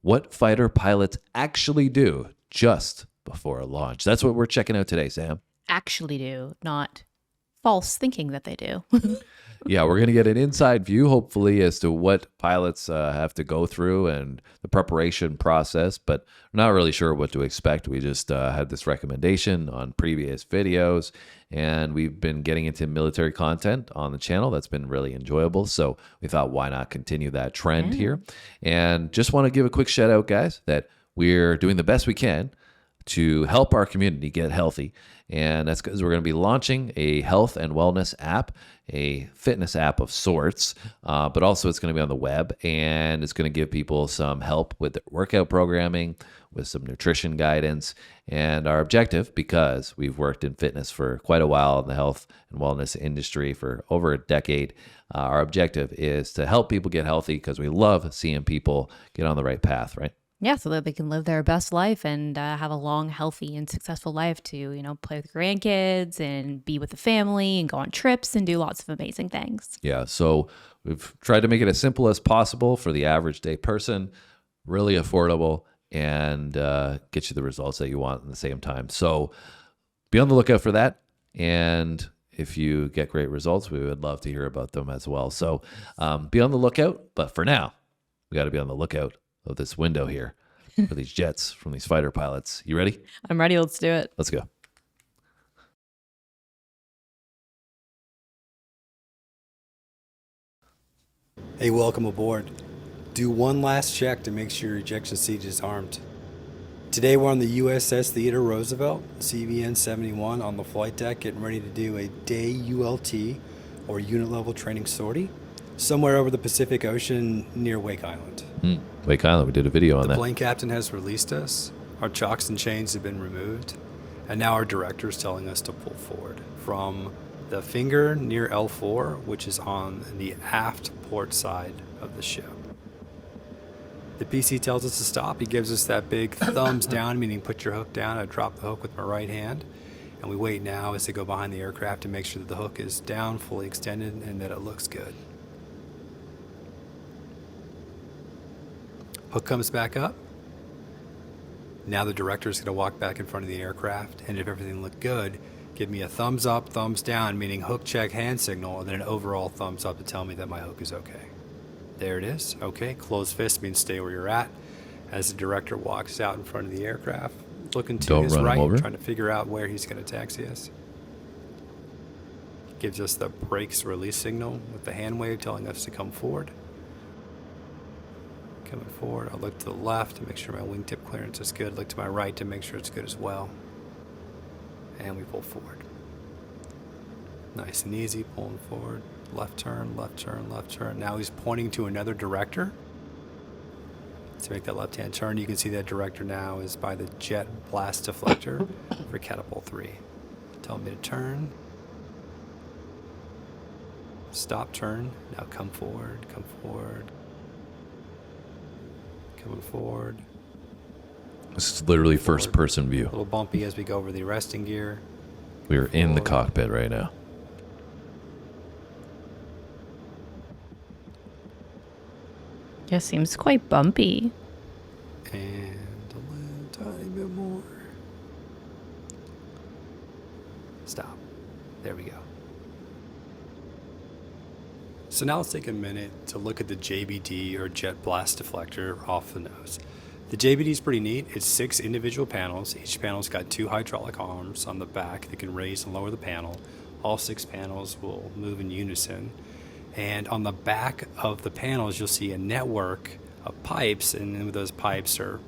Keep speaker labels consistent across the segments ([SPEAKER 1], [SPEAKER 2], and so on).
[SPEAKER 1] what fighter pilots actually do just before a launch. That's what we're checking out today, Sam.
[SPEAKER 2] Actually do, not false thinking that they do.
[SPEAKER 1] Yeah, we're going to get an inside view, hopefully, as to what pilots have to go through and the preparation process, but I'm not really sure what to expect. We just had this recommendation on previous videos, and we've been getting into military content on the channel. That's been really enjoyable, so we thought, why not continue that trend here? And just want to give a quick shout out, guys, that we're doing the best we can to help our community get healthy. And that's because we're going to be launching a health and wellness app, a fitness app of sorts, but also it's going to be on the web, and it's going to give people some help with their workout programming, with some nutrition guidance. And our objective, because we've worked in fitness for quite a while in the health and wellness industry for over a decade, our objective is to help people get healthy because we love seeing people get on the right path, right?
[SPEAKER 2] Yeah, so that they can live their best life and have a long, healthy, and successful life to, play with grandkids and be with the family and go on trips and do lots of amazing things.
[SPEAKER 1] Yeah, so we've tried to make it as simple as possible for the average day person, really affordable, and get you the results that you want at the same time. So be on the lookout for that. And if you get great results, we would love to hear about them as well. So be on the lookout. But for now, we got to be on the lookout of this window here for these jets from these fighter pilots. You ready?
[SPEAKER 2] I'm ready. Let's do it.
[SPEAKER 1] Let's go.
[SPEAKER 3] Hey, welcome aboard. Do one last check to make sure your ejection seat is armed. Today we're on the USS Theodore Roosevelt, CVN 71, on the flight deck, getting ready to do a day ULT, or unit level training sortie, somewhere over the Pacific Ocean near Wake Island.
[SPEAKER 1] Wake Island, we did a video on
[SPEAKER 3] The
[SPEAKER 1] that.
[SPEAKER 3] plane captain has released us, our chocks and chains have been removed, and now our director is telling us to pull forward from the finger near L4, which is on the aft port side of the ship. The PC tells us to stop. He gives us that big thumbs down, meaning put your hook down. I drop the hook with my right hand, and we wait now as they go behind the aircraft to make sure that the hook is down, fully extended, and that it looks good. Hook comes back up. Now the director is going to walk back in front of the aircraft, and if everything looked good, give me a thumbs up, thumbs down, meaning hook check, hand signal, and then an overall thumbs up to tell me that my hook is okay. There it is. Okay, closed fist means stay where you're at. As the director walks out in front of the aircraft, looking to his right, trying to figure out where he's going to taxi us. Gives us the brakes release signal with the hand wave telling us to come forward. Coming forward, I'll look to the left to make sure my wingtip clearance is good. Look to my right to make sure it's good as well. And we pull forward. Nice and easy, pulling forward. Left turn, left turn, left turn. Now he's pointing to another director. To make that left-hand turn, you can see that director now is by the jet blast deflector for Catapult 3. Tell me to turn. Stop turn. Now come forward, come forward. Coming forward.
[SPEAKER 1] This is literally first-person view.
[SPEAKER 3] A little bumpy as we go over the arresting gear.
[SPEAKER 1] We are in the cockpit right now.
[SPEAKER 2] Yeah, seems quite bumpy.
[SPEAKER 3] And a little tiny bit more. Stop. There we go. So now let's take a minute to look at the JBD, or Jet Blast Deflector, off the nose. The JBD is pretty neat. It's 6 individual panels. Each panel's got 2 hydraulic arms on the back that can raise and lower the panel. All 6 panels will move in unison. And on the back of the panels, you'll see a network of pipes, and those pipes are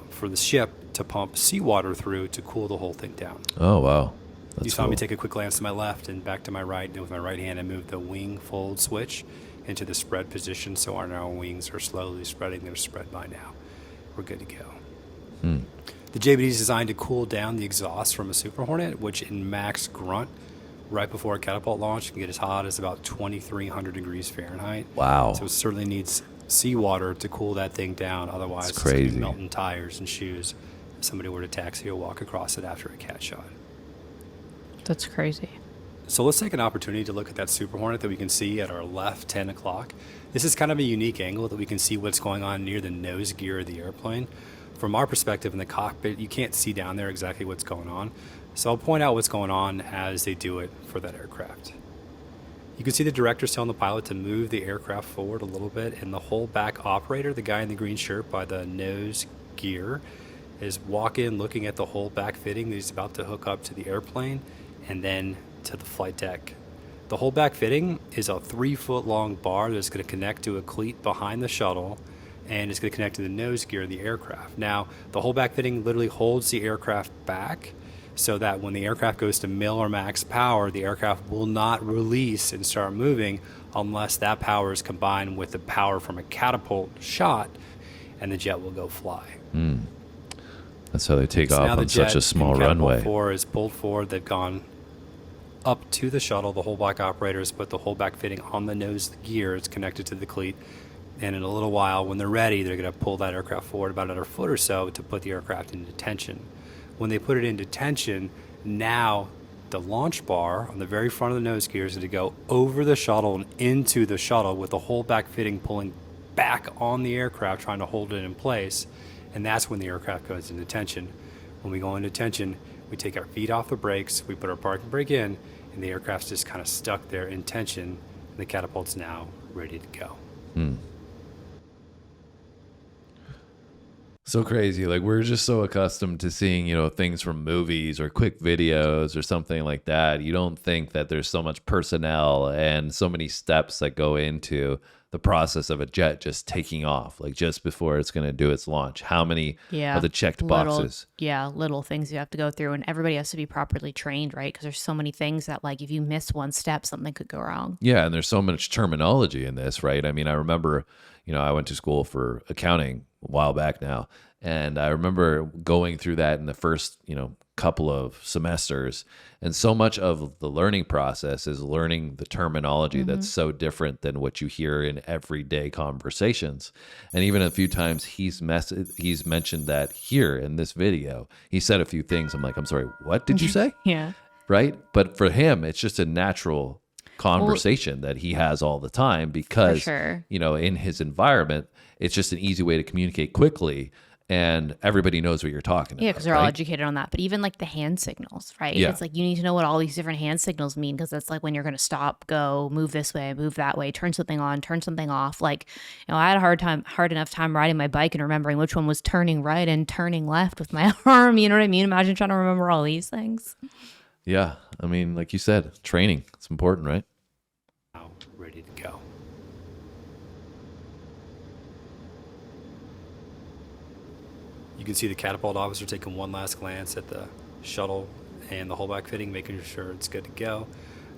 [SPEAKER 3] for the ship to pump seawater through to cool the whole thing down.
[SPEAKER 1] Oh, wow. That's
[SPEAKER 3] You saw
[SPEAKER 1] cool.
[SPEAKER 3] me take a quick glance to my left and back to my right, and with my right hand I moved the wing fold switch into the spread position, so our wings are slowly spreading. They're spread by now. We're good to go. The JBD is designed to cool down the exhaust from a Super Hornet, which in max grunt right before a catapult launch can get as hot as about 2,300 degrees Fahrenheit.
[SPEAKER 1] Wow.
[SPEAKER 3] So it certainly needs seawater to cool that thing down. Otherwise,
[SPEAKER 1] That's
[SPEAKER 3] it's going to
[SPEAKER 1] crazy.
[SPEAKER 3] be melting tires and shoes if somebody were to taxi or walk across it after a cat shot.
[SPEAKER 2] That's crazy.
[SPEAKER 3] So let's take an opportunity to look at that Super Hornet that we can see at our left 10 o'clock. This is kind of a unique angle that we can see what's going on near the nose gear of the airplane. From our perspective in the cockpit, you can't see down there exactly what's going on. So I'll point out what's going on as they do it for that aircraft. You can see the director's telling the pilot to move the aircraft forward a little bit, and the whole back operator, the guy in the green shirt by the nose gear, is walking, looking at the whole back fitting that he's about to hook up to the airplane and then to the flight deck. The whole back fitting is a 3-foot long bar that's going to connect to a cleat behind the shuttle, and it's going to connect to the nose gear of the aircraft. Now, the whole back fitting literally holds the aircraft back so that when the aircraft goes to mil or max power, the aircraft will not release and start moving unless that power is combined with the power from a catapult shot, and the jet will go fly.
[SPEAKER 1] That's how they take
[SPEAKER 3] So now
[SPEAKER 1] off
[SPEAKER 3] the
[SPEAKER 1] on such
[SPEAKER 3] jet
[SPEAKER 1] a small
[SPEAKER 3] in Catapult
[SPEAKER 1] runway.
[SPEAKER 3] 4 is pulled forward. They've gone up to the shuttle. The whole back operators put the whole back fitting on the nose gear. It's connected to the cleat. And in a little while, when they're ready, they're going to pull that aircraft forward about another foot or so to put the aircraft into tension. When they put it into tension, now the launch bar on the very front of the nose gear is going to go over the shuttle and into the shuttle with the whole back fitting pulling back on the aircraft, trying to hold it in place. And that's when the aircraft goes into tension. When we go into tension, we take our feet off the brakes, we put our parking brake in, and the aircraft's just kind of stuck there in tension, and the catapult's now ready to go.
[SPEAKER 1] So crazy. Like, we're just so accustomed to seeing, things from movies or quick videos or something like that. You don't think that there's so much personnel and so many steps that go into the process of a jet just taking off, like just before it's going to do its launch. How many are the checked boxes?
[SPEAKER 2] Little things you have to go through, and everybody has to be properly trained, right? Because there's so many things that, like, if you miss one step, something could go wrong.
[SPEAKER 1] Yeah, and there's so much terminology in this, right? I mean, I remember, I went to school for accounting a while back now, and I remember going through that in the first, couple of semesters. And so much of the learning process is learning the terminology that's so different than what you hear in everyday conversations. And even a few times he's mentioned that here in this video. He said a few things. I'm like, I'm sorry, what did you say?
[SPEAKER 2] Yeah.
[SPEAKER 1] Right? But for him, it's just a natural conversation that he has all the time because, in his environment, it's just an easy way to communicate quickly. And everybody knows what you're talking about.
[SPEAKER 2] Yeah, because they're all educated on that. But even like the hand signals, right?
[SPEAKER 1] Yeah.
[SPEAKER 2] It's like you need to know what all these different hand signals mean, because that's like when you're going to stop, go, move this way, move that way, turn something on, turn something off. Like, I had a hard enough time riding my bike and remembering which one was turning right and turning left with my arm. You know what I mean? Imagine trying to remember all these things.
[SPEAKER 1] Yeah. I mean, like you said, training. It's important, right?
[SPEAKER 3] Now ready to go. You can see the catapult officer taking one last glance at the shuttle and the whole back fitting, making sure it's good to go.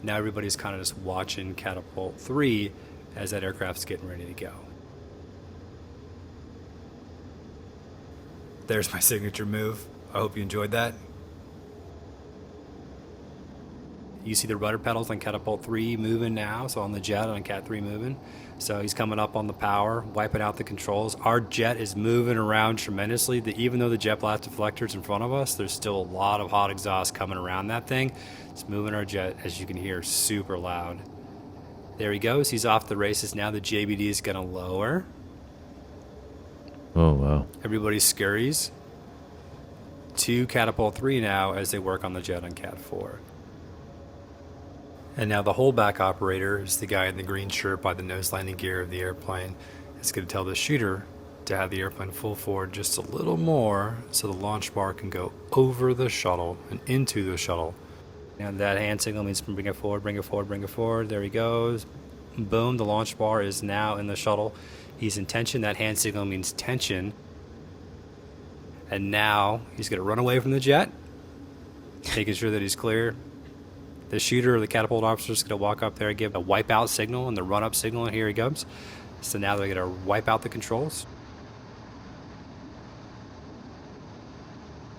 [SPEAKER 3] Now everybody's kind of just watching Catapult 3 as that aircraft's getting ready to go. There's my signature move. I hope you enjoyed that. You see the rudder pedals on Catapult 3 moving now, so on the jet on Cat 3 moving. So he's coming up on the power, wiping out the controls. Our jet is moving around tremendously. Even though the jet blast deflector's in front of us, there's still a lot of hot exhaust coming around that thing. It's moving our jet, as you can hear, super loud. There he goes. He's off the races now. The JBD is going to lower.
[SPEAKER 1] Oh, wow.
[SPEAKER 3] Everybody scurries to Catapult 3 now as they work on the jet on Cat 4. And now the whole back operator is the guy in the green shirt by the nose landing gear of the airplane. It's going to tell the shooter to have the airplane full forward just a little more so the launch bar can go over the shuttle and into the shuttle. And that hand signal means bring it forward, bring it forward, bring it forward. There he goes. Boom, the launch bar is now in the shuttle. He's in tension. That hand signal means tension. And now he's going to run away from the jet, making sure that he's clear. The shooter or the catapult officer is going to walk up there and give a wipeout signal and the run-up signal, and here he comes. So now they're going to wipe out the controls.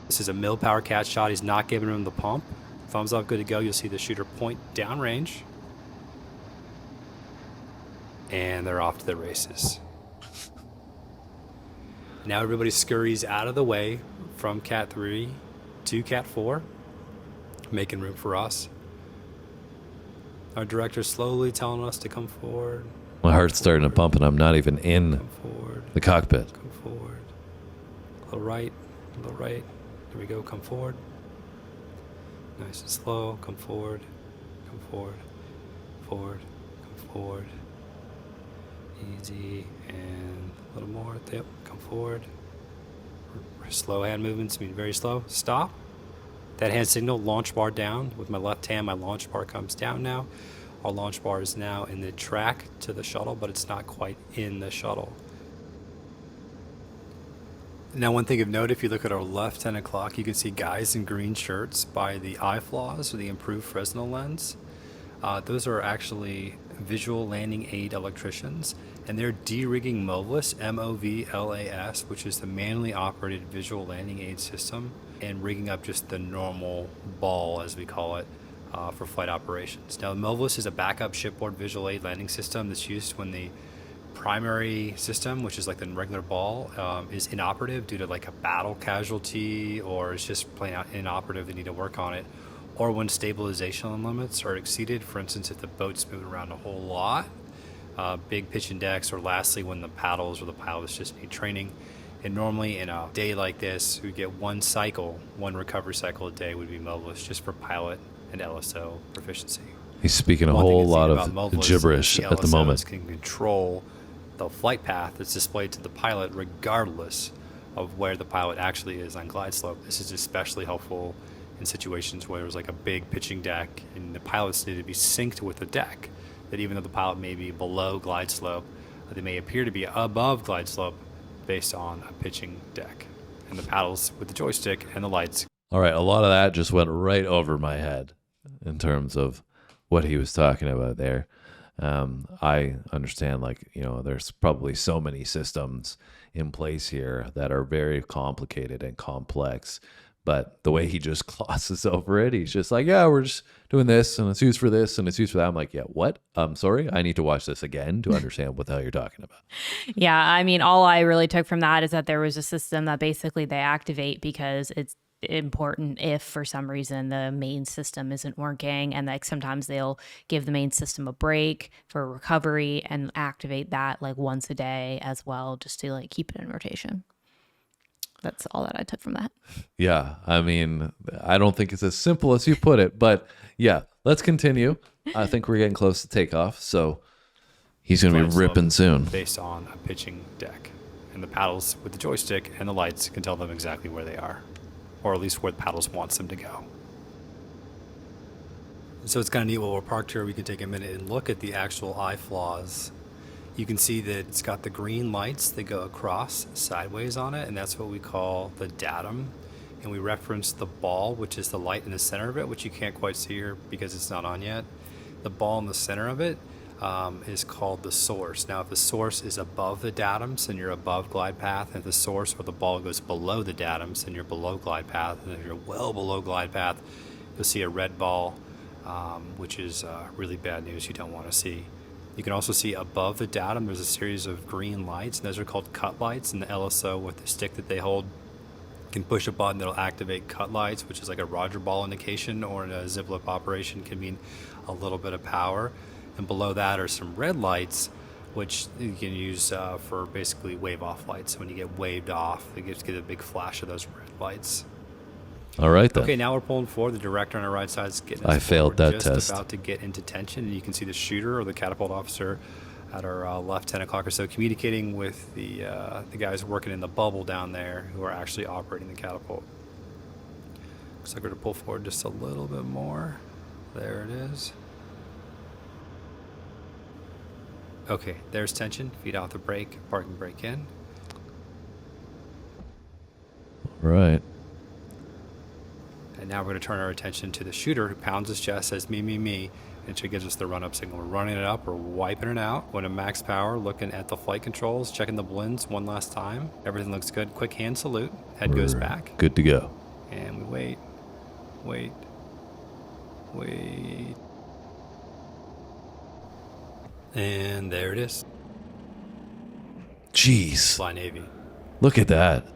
[SPEAKER 3] This is a mil power catch shot. He's not giving him the pump. Thumbs up, good to go. You'll see the shooter point downrange. And they're off to the races. Now everybody scurries out of the way from Cat 3 to Cat 4, making room for us. Our director's slowly telling us to come forward.
[SPEAKER 1] My heart's starting to pump, and I'm not even in
[SPEAKER 3] Come forward.
[SPEAKER 1] the cockpit.
[SPEAKER 3] Come forward. A little right. A little right. Here we go. Come forward. Nice and slow. Come forward. Come forward. Forward. Come forward. Easy. And a little more. Yep. Come forward. Slow hand movements mean very slow. Stop. That hand signal, launch bar down. With my left hand, my launch bar comes down now. Our launch bar is now in the track to the shuttle, but it's not quite in the shuttle. Now, one thing of note, if you look at our left 10 o'clock, you can see guys in green shirts by the eye flaws or the improved Fresnel lens. Those are actually visual landing aid electricians, and they're de-rigging MOVLAS, M-O-V-L-A-S, which is the manually operated visual landing aid system, and rigging up just the normal ball, as we call it, for flight operations. Now, the MOVLAS is a backup shipboard visual aid landing system that's used when the primary system, which is like the regular ball, is inoperative due to like a battle casualty, or it's just plain out inoperative, they need to work on it, or when stabilization limits are exceeded. For instance, if the boat's moving around a whole lot, big pitching decks, or lastly when the paddles or the pilots just need training. And normally in a day like this, we get one recovery cycle a day would be MOVLAS, just for pilot and LSO proficiency.
[SPEAKER 1] He's speaking a
[SPEAKER 3] One thing
[SPEAKER 1] whole
[SPEAKER 3] that's
[SPEAKER 1] lot
[SPEAKER 3] neat
[SPEAKER 1] of
[SPEAKER 3] about MOVLAS
[SPEAKER 1] gibberish
[SPEAKER 3] is
[SPEAKER 1] at the moment.
[SPEAKER 3] can control the flight path that's displayed to the pilot regardless of where the pilot actually is on glide slope. This is especially helpful in situations where there's like a big pitching deck and the pilots need to be synced with the deck, that even though the pilot may be below glide slope, they may appear to be above glide slope based on a pitching deck. And the paddles with the joystick and the lights.
[SPEAKER 1] All right, a lot of that just went right over my head in terms of what he was talking about there. I understand, like, there's probably so many systems in place here that are very complicated and complex, but the way he just glosses over it, he's just like, yeah, we're just doing this, and it's used for this, and it's used for that. I'm like, yeah, what? I'm sorry, I need to watch this again to understand what the hell you're talking about.
[SPEAKER 2] Yeah, I mean, all I really took from that is that there was a system that basically they activate because it's important if for some reason the main system isn't working, and like sometimes they'll give the main system a break for recovery and activate that like once a day as well, just to like keep it in rotation. That's all that I took from that.
[SPEAKER 1] Yeah, I mean, I don't think it's as simple as you put it, but yeah, let's continue. I think we're getting close to takeoff, so he's going to be ripping soon.
[SPEAKER 3] Based on a pitching deck, and the paddles with the joystick and the lights can tell them exactly where they are, or at least where the paddles wants them to go. So it's kind of neat while we're parked here, we can take a minute and look at the actual eye flaws. You can see that it's got the green lights that go across sideways on it, and that's what we call the datum. And we reference the ball, which is the light in the center of it, which you can't quite see here because it's not on yet. The ball in the center of it is called the source. Now, if the source is above the datums, then you're above glide path. And if the source or the ball goes below the datums, then you're below glide path. And if you're well below glide path, you'll see a red ball, which is really bad news you don't want to see. You can also see above the datum, there's a series of green lights, and those are called cut lights. And the LSO, with the stick that they hold, can push a button that'll activate cut lights, which is like a Roger ball indication, or in a zip-lip operation can mean a little bit of power. And below that are some red lights, which you can use for basically wave-off lights. So when you get waved off, you get a big flash of those red lights.
[SPEAKER 1] All right, then.
[SPEAKER 3] Okay, now we're pulling forward. The director on our right side is getting us
[SPEAKER 1] I failed
[SPEAKER 3] forward,
[SPEAKER 1] that
[SPEAKER 3] just
[SPEAKER 1] test.
[SPEAKER 3] about to get into tension. And you can see the shooter or the catapult officer at our left 10 o'clock or so communicating with the guys working in the bubble down there who are actually operating the catapult. Looks like we're going to pull forward just a little bit more. There it is. Okay, there's tension. Feet off the brake, parking brake in.
[SPEAKER 1] All right.
[SPEAKER 3] And now we're going to turn our attention to the shooter who pounds his chest, says me, me, me, and she gives us the run-up signal. We're running it up, we're wiping it out. Going to max power, looking at the flight controls, checking the blinds one last time. Everything looks good. Quick hand salute. Head goes back.
[SPEAKER 1] Good to go.
[SPEAKER 3] And we wait, wait, wait. And there it is.
[SPEAKER 1] Jeez.
[SPEAKER 3] Fly Navy.
[SPEAKER 1] Look at that.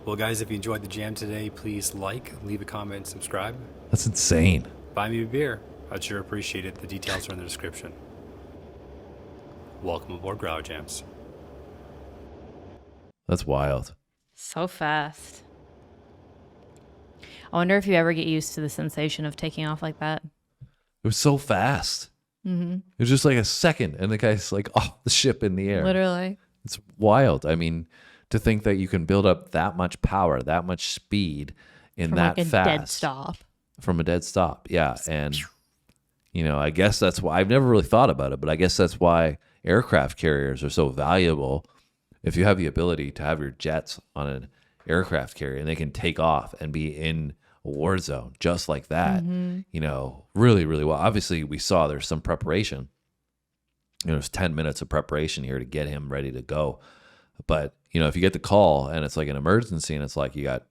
[SPEAKER 3] Well, guys, if you enjoyed the jam today, please like, leave a comment, and subscribe.
[SPEAKER 1] That's insane.
[SPEAKER 3] Buy me a beer. I'd sure appreciate it. The details are in the description. Welcome aboard Growl Jams.
[SPEAKER 1] That's wild.
[SPEAKER 2] So fast. I wonder if you ever get used to the sensation of taking off like that.
[SPEAKER 1] It was so fast. It was just like a second, and the guy's like off the ship in the air.
[SPEAKER 2] Literally.
[SPEAKER 1] It's wild. I mean, to think that you can build up that much power, that much speed in
[SPEAKER 2] From
[SPEAKER 1] that
[SPEAKER 2] like a
[SPEAKER 1] fast
[SPEAKER 2] dead stop.
[SPEAKER 1] from a dead stop. Yeah. And, I guess that's why I've never really thought about it, but I guess that's why aircraft carriers are so valuable. If you have the ability to have your jets on an aircraft carrier and they can take off and be in a war zone just like that, really, really well. Obviously, we saw there's some preparation. There's 10 minutes of preparation here to get him ready to go. But, if you get the call and it's like an emergency and it's like you got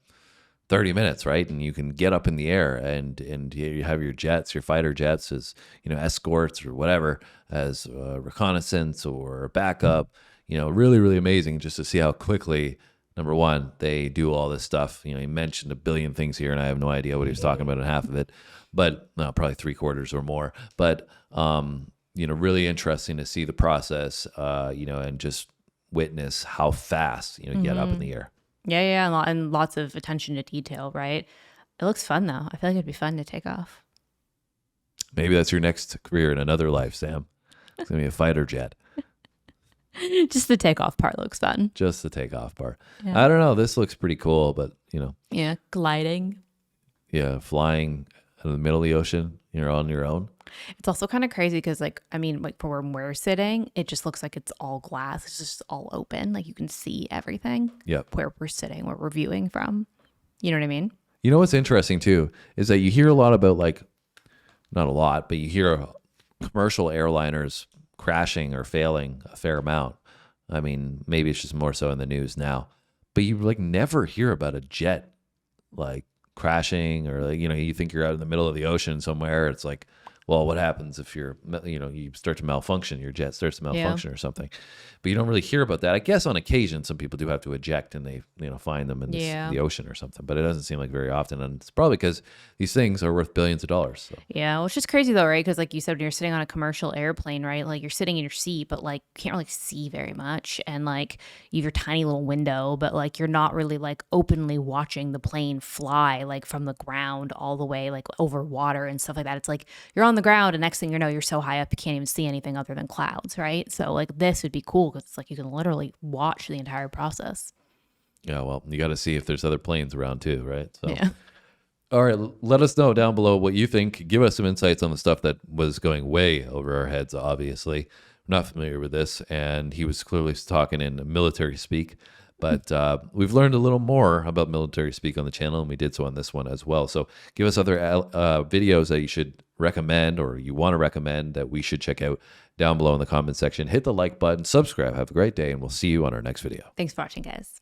[SPEAKER 1] 30 minutes, right? And you can get up in the air and you have your jets, your fighter jets as, escorts or whatever, as reconnaissance or backup, really, really amazing just to see how quickly, number one, they do all this stuff. He mentioned a billion things here and I have no idea what he was talking about in half of it, but no, probably 3/4 or more. But, really interesting to see the process, and just witness how fast, get up in the air.
[SPEAKER 2] Yeah, and lots of attention to detail, right? It looks fun, though. I feel like it'd be fun to take off.
[SPEAKER 1] Maybe that's your next career in another life, Sam. It's going to be a fighter jet.
[SPEAKER 2] Just the takeoff part looks fun.
[SPEAKER 1] Just the takeoff part.
[SPEAKER 2] Yeah.
[SPEAKER 1] I don't know. This looks pretty cool, but,
[SPEAKER 2] Yeah, gliding.
[SPEAKER 1] yeah, flying in the middle of the ocean, you're on your own.
[SPEAKER 2] It's also kind of crazy because, for where we're sitting, it just looks like it's all glass. It's just all open. Like, you can see everything.
[SPEAKER 1] Yep.
[SPEAKER 2] Where we're sitting, where we're viewing from. You know what I mean?
[SPEAKER 1] You know what's interesting, too, is that you hear a lot about, not a lot, but you hear commercial airliners crashing or failing a fair amount. I mean, maybe it's just more so in the news now. But you, never hear about a jet, crashing or, you think you're out in the middle of the ocean somewhere. It's like, well, what happens if you start to malfunction, your jet starts to malfunction or something. But you don't really hear about that. I guess on occasion, some people do have to eject and they, find them in the ocean or something. But it doesn't seem like very often. And it's probably because these things are worth billions of dollars. So.
[SPEAKER 2] Yeah, well, it's just crazy though, right? Because like you said, when you're sitting on a commercial airplane, right? Like you're sitting in your seat, but you can't really see very much. And you have your tiny little window, but you're not really openly watching the plane fly from the ground all the way over water and stuff like that. It's you're on the ground and next thing you know, you're so high up you can't even see anything other than clouds, right? So this would be cool because it's you can literally watch the entire process.
[SPEAKER 1] Yeah, well, you got to see if there's other planes around too, right? So.
[SPEAKER 2] Yeah.
[SPEAKER 1] All right, let us know down below what you think. Give us some insights on the stuff that was going way over our heads, obviously. We're not familiar with this, and he was clearly talking in military speak. But we've learned a little more about military speak on the channel, and we did so on this one as well. So give us other videos that you should recommend or you want to recommend that we should check out down below in the comment section. Hit the like button, subscribe. Have a great day, and we'll see you on our next video.
[SPEAKER 2] Thanks for watching, guys.